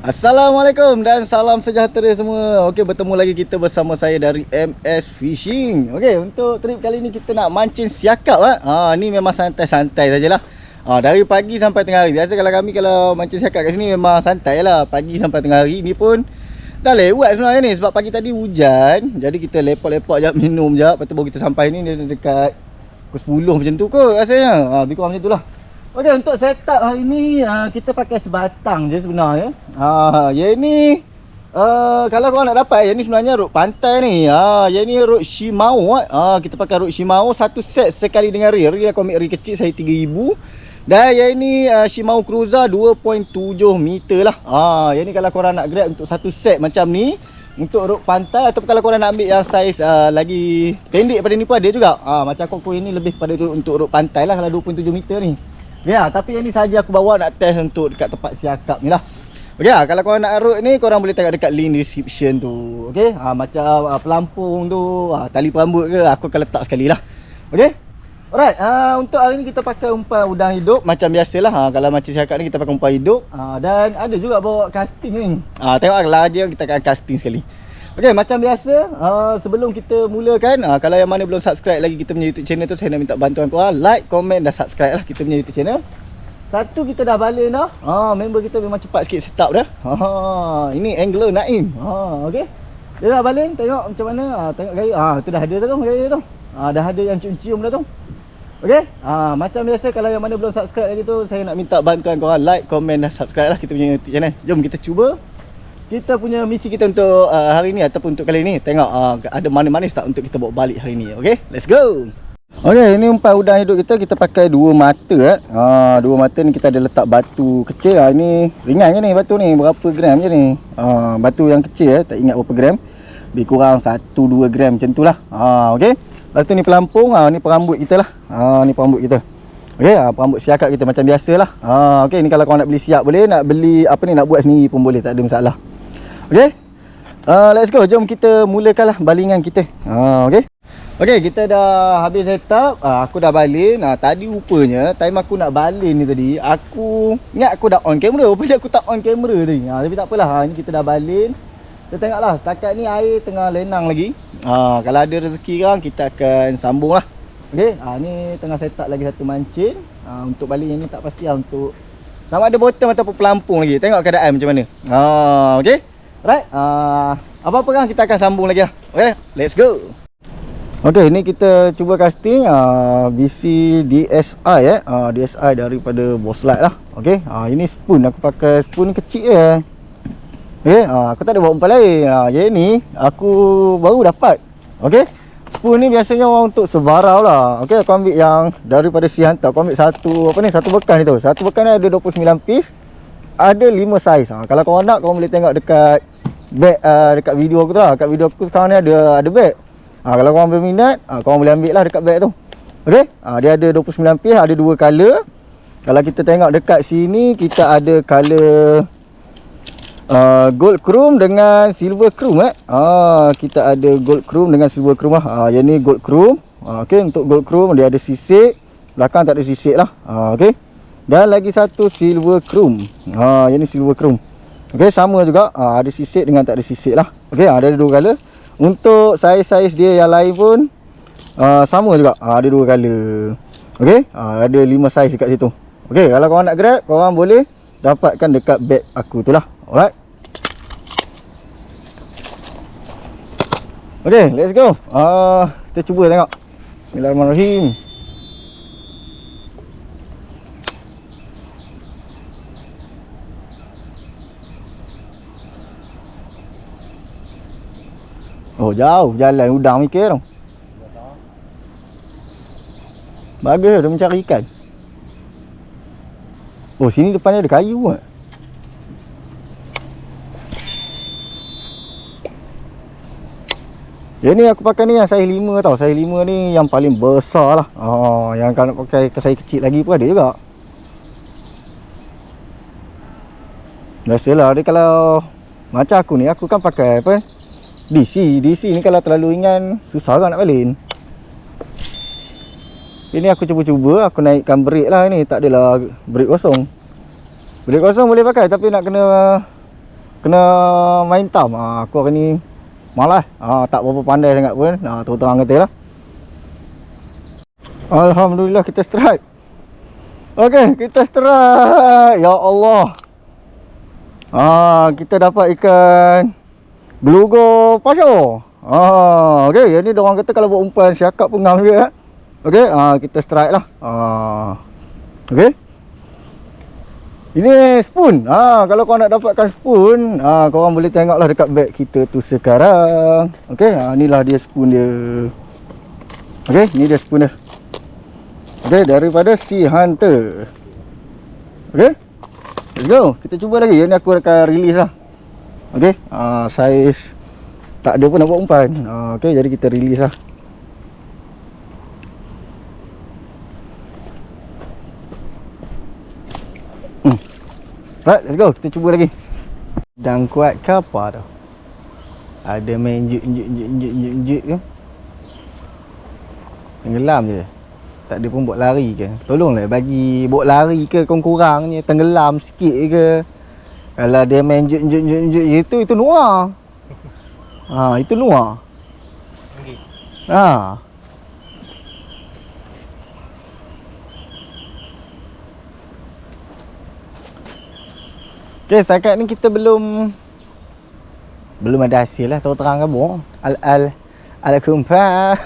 Assalamualaikum dan salam sejahtera semua. Okey, bertemu lagi kita bersama saya dari MS Fishing. Okey, untuk trip kali ni kita nak mancing siakap ni memang santai-santai sajalah. Dari pagi sampai tengah hari. Biasa kalau mancing siakap kat sini memang santai lah. Pagi sampai tengah hari ni pun dah lewat sebenarnya ni sebab pagi tadi hujan. Jadi kita lepak-lepak jap, minum jap, lepas tu baru kita sampai ni dekat pukul 10 macam tu kot rasanya. Lebih kurang macam tu lah. Okey, untuk setup hari ni kita pakai sebatang je sebenarnya. Yang ni kalau korang nak dapat, yang ni sebenarnya rod pantai ni. Yang ni rod Shimano. Kita pakai rod Shimano satu set sekali dengan reel. Reel aku ambil reel kecil saya 3000. Dan yang ni Shimano Cruiser 2.7 meter lah. Yang ni kalau korang nak grab untuk satu set macam ni untuk rod pantai, ataupun kalau korang nak ambil yang saiz lagi pendek pada ni pun ada juga. Macam aku ini lebih pada untuk rod pantai lah kalau 2.7 meter ni. Ya, tapi yang ni saja aku bawa nak test untuk dekat tempat siakap ni lah. Okey, kalau korang nak rod ni, korang boleh tengok dekat link description tu. Okey, macam pelampung tu, tali perambut ke, aku akan letak sekali lah. Okey, alright. Untuk hari ni kita pakai umpan udang hidup macam biasalah. Kalau macam siakap ni kita pakai umpan hidup. Dan ada juga bawa casting ni. Tengok lah je, kita akan casting sekali. Okey, macam biasa, sebelum kita mulakan, kalau yang mana belum subscribe lagi kita punya YouTube channel tu, saya nak minta bantuan korang like, komen dan subscribe lah kita punya YouTube channel. Satu, kita dah balin dah. Member kita memang cepat sikit setup dah. Ini angler Naim. Okey. Dia dah balin, tengok macam mana. Tengok gaya. Tu dah ada dah tu gaya tu. Dah ada yang cium-cium dah tu. Okey. Macam biasa, kalau yang mana belum subscribe lagi tu, saya nak minta bantuan korang like, komen dan subscribe lah kita punya YouTube channel. Jom kita cuba. Kita punya misi kita untuk hari ni ataupun untuk kali ni, tengok ada manis-manis tak untuk kita bawa balik hari ni. Okey, let's go. Okey, ini umpan udang hidup kita pakai dua mata. Dua mata ni kita ada letak batu kecil. Ini ringan je ni batu ni, berapa gram je ni. Batu yang kecil tak ingat berapa gram. Lebih kurang 1-2 gram macam tu lah. Okey. Lepas tu ni pelampung, ni perambut kita lah. Ni perambut kita. Okey, perambut siakap kita macam biasalah. Okey, ni kalau korang nak beli siap boleh, nak beli apa ni nak buat sendiri pun boleh, tak ada masalah. Okey, let's go. Jom kita mulakanlah balingan kita. Okey. Okey, kita dah habis setup. Aku dah balin. Tadi rupanya time aku nak balin ni tadi, aku ingat aku dah on kamera. Rupanya aku tak on kamera tadi. Tapi tak apalah. Ni kita dah balin. Kita tengoklah setakat ni air tengah lenang lagi. Kalau ada rezeki kan kita akan sambung lah. Okey, ni tengah setup lagi satu mancing. Untuk balin yang ni tak pasti lah, untuk sama ada bottom ataupun pelampung lagi. Tengok keadaan macam mana. Okey. Right, apa-apa kan kita akan sambung lagi lah. Okay, let's go. Okay, ni kita cuba casting BC DSI DSI daripada Bosslight lah. Okay, ini spoon, aku pakai spoon kecil je. Okay, aku tak ada bawa umpan lain. Yang ni aku baru dapat. Okay, spoon ni biasanya orang untuk sebarau lah. Okay, aku ambil yang daripada si hantar. Aku ambil satu bekas ni tu. Satu bekas ni ada 29 piece. Ada 5 saiz. Kalau korang nak, korang boleh tengok dekat bag, dekat video aku tu lah. Dekat video aku sekarang ni ada bag. Kalau korang berminat, korang boleh ambil lah dekat bag tu. Okey, dia ada 29 piece, ada 2 color. Kalau kita tengok dekat sini, kita ada color gold chrome dengan silver chrome. Kita ada gold chrome dengan silver chrome lah. Yang ni gold chrome. Okey, untuk gold chrome dia ada sisik, belakang tak ada sisik lah. Okey. Dan lagi satu silver chrome. Yang ni silver chrome. Okey, sama juga. Ada sisik dengan tak ada sisik lah. Okey, ada 2 color. Untuk saiz-saiz dia yang lain pun sama juga. Ada 2 color. Okey, ada 5 saiz dekat situ. Okey, kalau korang nak grab, korang boleh dapatkan dekat bag aku tu lah. Alright. Okey, let's go. Kita cuba tengok. Bismillahirrahmanirrahim. Oh, jauh jalan udang mikir tau. Bagus dia mencari ikan. Oh, sini depan ada kayu kan. Yang ni aku pakai ni yang saiz 5 tau. Saiz 5 ni yang paling besar lah. Yang kalau nak pakai saiz kecil lagi pun ada juga. Biasalah dia kalau macam aku ni, aku kan pakai apa, DC ni kalau terlalu ringan susah kan nak balin. Ini aku cuba-cuba, aku naikkan brake lah ni. Tak adalah brake kosong. Brake kosong boleh pakai tapi nak kena kena main tam. Aku hari ni malas. Tak berapa pandai sangat pun. Terang kata lah. Alhamdulillah kita strike. Okey, kita strike. Ya Allah. Kita dapat ikan beluga pasir. Okey, yang ni diorang kata kalau buat umpan siakap pun ngam juga. Okey, kita strike lah. Okey. Ini spoon. Kalau kau nak dapatkan spoon, korang boleh tengoklah dekat beg kita tu sekarang. Okey, inilah dia spoon dia. Okey, ni dia spoon dia. Okey, daripada Sea Hunter. Okey. Let's go. Kita cuba lagi. Yang ni aku akan release lah. Okey, saiz tak ada pun nak buat umpan. Okey, jadi kita release lah. Right, let's go. Kita cuba lagi. Dan kuat ke apa tu? Ada main juk ke? Tenggelam je. Tak ada pun buat lari ke? Tolonglah bagi buat lari ke kurang-kurangnya. Tenggelam sikit ke? Kalau dia main juk itu luar. Itu luar. Okay, setakat ni kita belum ada hasil lah, terang kabur. Al-kumpa.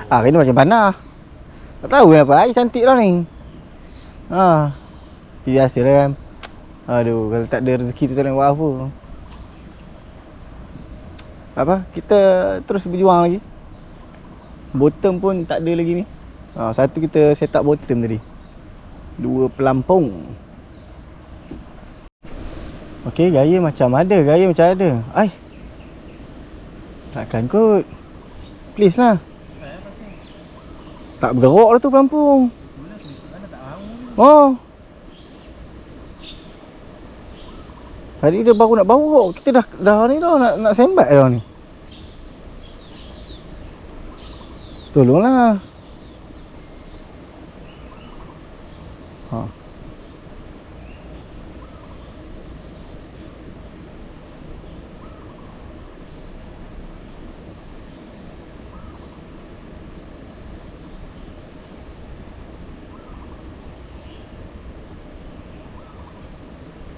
Hari ni macam panah. Tak tahu apa, air cantik lah ni. Biasa lah kan. Aduh, kalau tak ada rezeki tu tak nak buat apa. Apa, kita terus berjuang lagi. Bottom pun tak ada lagi ni. Satu kita set up bottom tadi. 2 pelampung. Okey, gaya macam ada, Ai. Takkan kot. Please lah. Tak bergerak lah tu pelampung. Tadi dia baru nak bawa. Kita dah ni dah nak sembat dah ni. Tolonglah.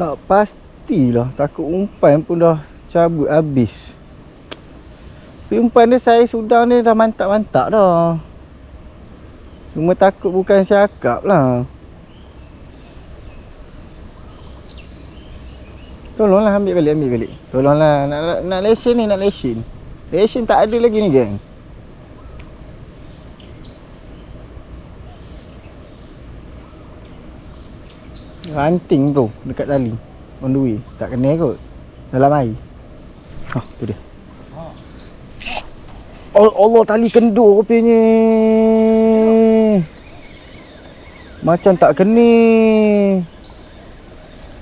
Tak pastilah, takut umpan pun dah cabut habis. Tapi umpan dia saya sudah ni dah mantap-mantap dah. Cuma takut bukan siakap lah. Tolonglah ambil balik. Tolonglah nak lesen ni, Lesen tak ada lagi ni geng. Ranting tu dekat tali. On the way. Tak kena kot. Dalam air. Tu dia. Oh Allah, tali kendur rupanya. Macam tak kena.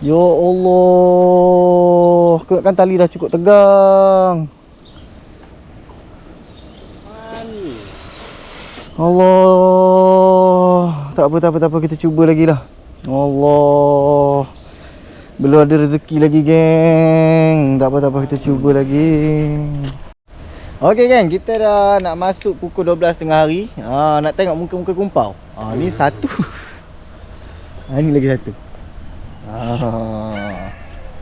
Ya Allah. Kan tali dah cukup tegang. Allah. Tak apa. Kita cuba lagi lah. Allah. Belum ada rezeki lagi geng. Tak apa, kita cuba lagi. Okey geng, kita dah nak masuk pukul 12 tengah hari. Nak tengok muka-muka kumpau. Ni satu. Ni lagi satu.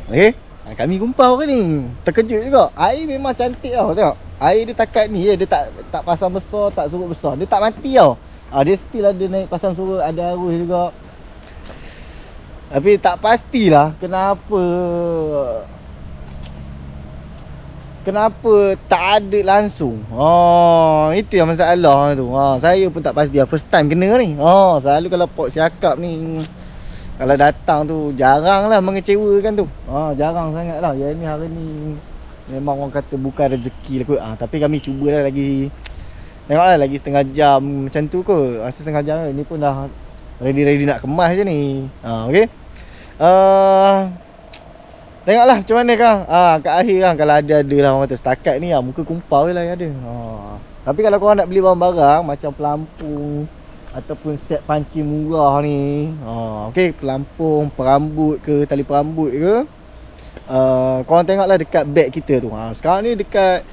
Okey, kami kumpau ke ni. Terkejut juga. Air memang cantik tau. Tengok. Air dia takat ni je. Dia tak pasang besar, tak surut besar. Dia tak mati tau. Dia still ada naik pasang surut, ada arus juga. Tapi tak pastilah kenapa tak ada langsung. Itu yang masalah tu. Saya pun tak pasti. First time kena ni. Selalu kalau pot siakap ni, kalau datang tu jarang lah mengecewakan tu. Jarang sangat lah. Yang ni hari ni memang orang kata bukan rezeki lah kot. Tapi kami cubalah lagi. Tengoklah lagi setengah jam macam tu kot. Rasa setengah jam ni pun dah ready nak kemas je ni. Okey. Tengoklah macam mana kang. Kat akhir kang, kalau ada lah orang kata setakat ni muka kumpau je lah yang ada. Tapi kalau korang nak beli barang-barang macam pelampung ataupun set panci murah ni, okey, pelampung, perambut ke, tali perambut ke, korang tengoklah dekat beg kita tu. Sekarang ni dekat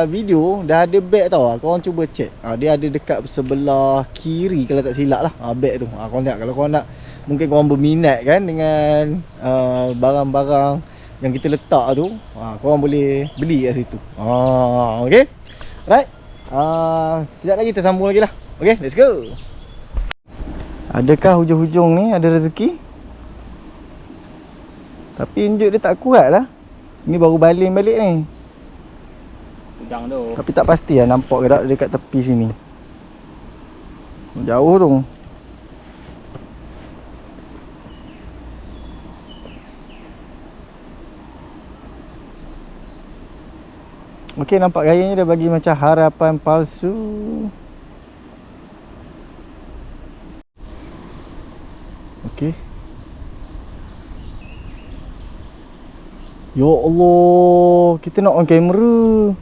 video dah ada beg tau. Korang cuba check. Dia ada dekat sebelah kiri kalau tak silap lah, beg tu. Korang tengok kalau korang nak, mungkin korang berminat kan dengan barang-barang yang kita letak tu, korang boleh beli kat situ. Okay, right. Sekejap lagi kita sambung lagi lah. Okay, let's go. Adakah hujung-hujung ni ada rezeki? Tapi injuk dia tak kuat lah. Ni baru baling balik ni. Udang tu. Tapi tak pasti lah nampak ke tak dekat tepi sini. Jauh tu. Okey, nampak gayanya dia bagi macam harapan palsu. Okey. Ya Allah, kita nak on kamera.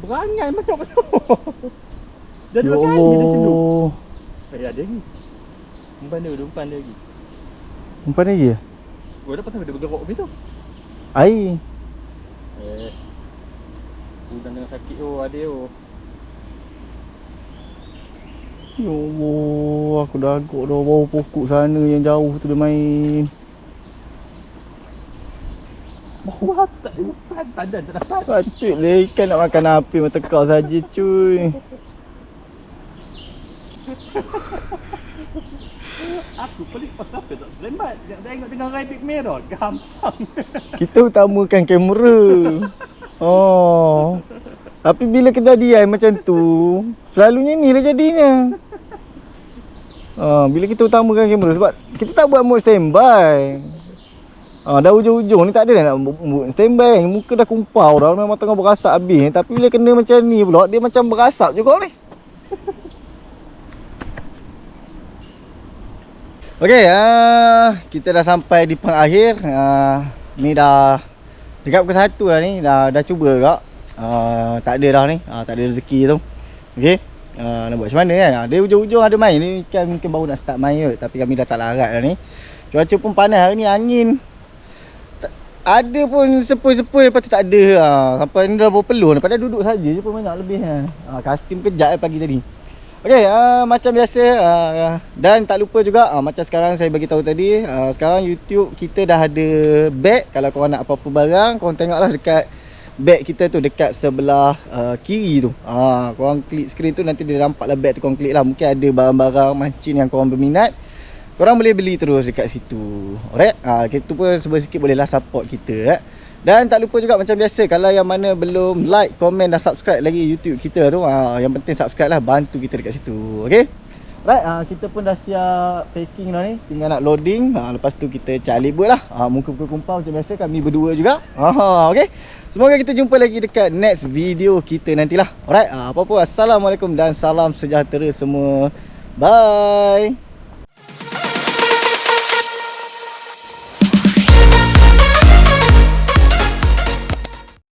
Berangan macam tu. Dah Ya dua kali dia celup. Allah. Ada lagi. Umpan dia lagi. Umpan lagi ya? Gua dah pasal dia bergerak begitu. Air. Udang dengan sakit ada Ya Allah, aku dah agak dah bawah pokok sana yang jauh tu dia main. Bawah tak depan tandan tak dapat. Patutlah ikan nak makan apa mata kau saja cuy. Aku pelik pasal apa tak selamat. Jangan tengok dengan rabbit merah. Gampang. Kita utamakan kamera. Tapi bila kejadian macam tu, selalunya ni lah jadinya. Bila kita utamakan kamera, sebab kita tak buat mode standby. Dah hujung-hujung ni tak ada dah nak mode standby. Muka dah kumpau dah, memang tengah berasap habis. Tapi bila kena macam ni pula, dia macam berasap juga ni. Okey, kita dah sampai di pengakhir. Ni dah dekat pukul 1 dah ni. Dah cuba kak. Tak ada dah ni. Tak ada rezeki tu. Okey. Nak buat macam mana kan? Dia hujung-hujung ada main ni. Ikan mungkin baru nak start main kot. Tapi kami dah tak larat dah ni. Cuaca pun panas hari ni, angin. Ada pun sepoi-sepoi, lepas tu tak ada. Sampai ni dah berpeluh. Padahal duduk saja je pun banyak lebih. Kastim kejap pagi tadi. Okey, macam biasa, dan tak lupa juga, macam sekarang saya bagi tahu tadi, sekarang YouTube kita dah ada beg. Kalau korang nak apa-apa barang, korang tengoklah dekat beg kita tu, dekat sebelah kiri tu. Korang klik skrin tu, nanti dia nampaklah beg tu, korang klik lah. Mungkin ada barang-barang mancing yang korang berminat, korang boleh beli terus dekat situ. Alright, kita pun sikit bolehlah support kita. Dan tak lupa juga macam biasa, kalau yang mana belum like, komen dan subscribe lagi YouTube kita tu, yang penting subscribe lah, bantu kita dekat situ. Okay, right, kita pun dah siap packing dah ni, tinggal nak loading. Lepas tu kita cari libur lah. Muka-muka kumpau macam biasa, kami berdua juga. Okay, semoga kita jumpa lagi dekat next video kita nantilah. Alright, apa-apa, assalamualaikum dan salam sejahtera semua. Bye.